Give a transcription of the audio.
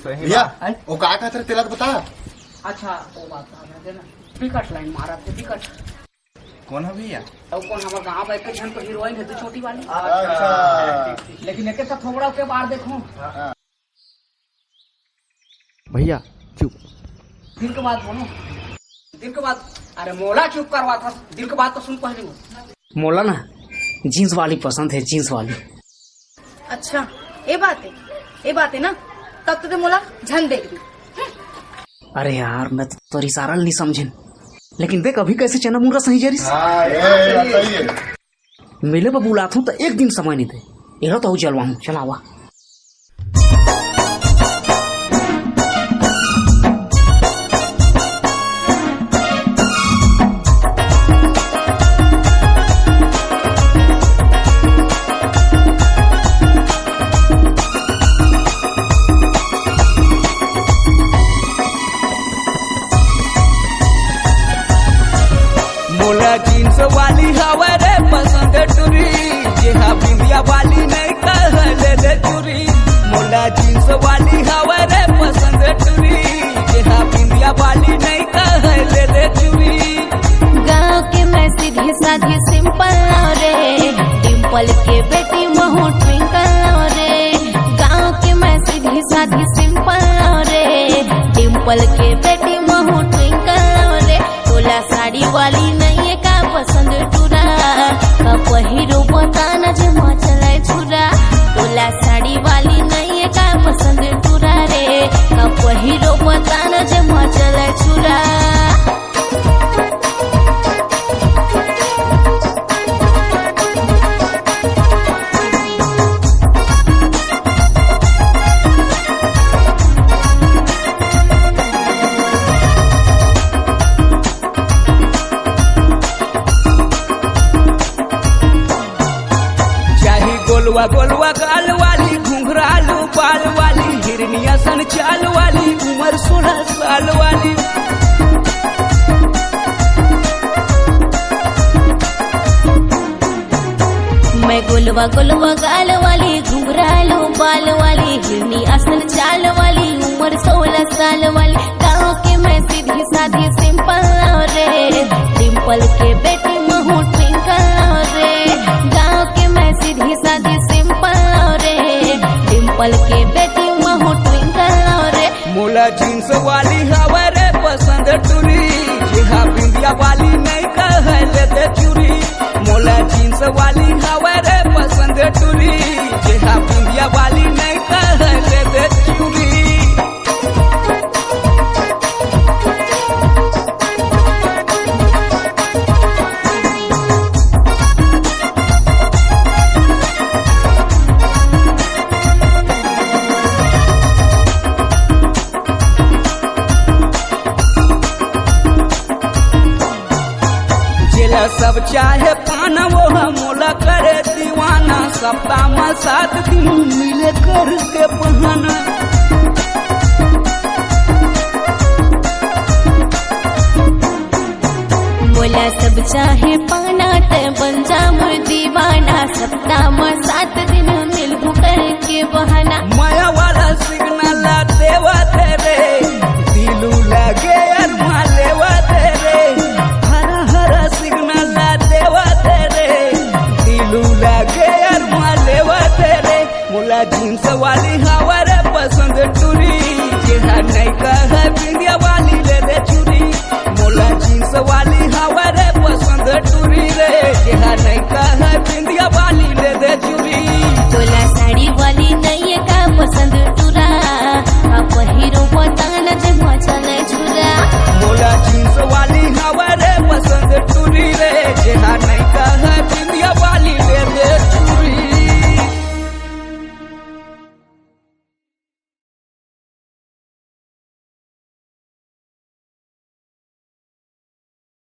भैया वो का था तेरा तो बता। अच्छा वो बात ना टिकट लाइन मारा थे टिकट कौन है भैया? और कौन हमारे गाँव में एक जन तो हीरोइन है तो छोटी वाली। अच्छा लेकिन एक तो थोड़ा के बाहर देखो भैया चुप। दिल के बात बोलो दिल के बात। अरे मोला चुप करवा था दिल के बात तो सुन पहले वो। मोला ना जीन्स वाली पसंद है जीन्स वाली। अच्छा ये बात है ना तब तो मोला झन देख दी। अरे यार मैं तो इशारा नहीं समझे लेकिन देख अभी कैसे चना मुरा सही जरी सही है। मिले पर बुलाता हूँ तो एक दिन समय नहीं दे यह तो जलवा हूँ चलावा। मोला जीन्स वाली हवा रे पसंद टुरी जेहा बिंदिया वाली नहीं कहले ले चुरी। मोला जीन्स वाली हवा रे पसंद टुरी जेहा बिंदिया वाली नहीं कहले ले चुरी। गाँव के मैं सीधी साधी सिंपल रे डिम्पल के बेटी महू ट्विंकल रे। गाँव के मैं सीधी साधी सिंपल रे डिम्पल के बेटी महू ट्विंकल रे। तोला साड़ी वाली नहीं है का पसंद टूरा का पहिरो बताना जे मचले छुरा। तोला साड़ी वाली नहीं है का पसंद टूरा रे का पहिरो बताना जे मचले छुरा। गोलवा गोलवा गाल वाली घुंघरालू बाल वाली हिरनिया सन चाल वाली उम्र 16 साल वाली। मैं गोलवा गोलवा गाल वाली घुंघरालू बाल वाली हिरनी असल चाल वाली उम्र 16 साल वाली। गाँव के मैं सीधी साधी सिंपल रे डिम्पल के बेटी महू ट्विंकल रे। गाँव के मैं सीधी साधी सिंपल रे डिम्पल के बेटी महू ट्विंकल रे। मोला जीन्स वाली हवा रे पसंद टुरी जेहा बिंदिया वाली नहीं कहले दे चुरी। मोला जीन्स वाली हवा रे पसंद टुरी जेहा बिंदिया वाली नहीं कहले दे चुरी। सब चाहे पाना वो मोला करे दीवाना सप्ताह में 7 दिन मिले कर के बहाना। मोला सब चाहे पाना ते बन जा मोर दीवाना सप्ताह में 7 दिन मिलबू कर के बहाना। माया वाला सिग्नल देवा तेरे दिलू लगे अरमा लेवा तेरे हरा हरा सिग्नल देवा तेरे दिलू लगे अरमा लेवा तेरे। मोला जीन्स वाली हवा रे पसंद टुरी जेहा नहीं कह बिंदिया वाली ले दे चुरी। मोला जीन्स वाली हवा रे पसंद टुरी रे जेहा नहीं कह बिंदिया वाली ले दे चुरी। तोला साड़ी वाली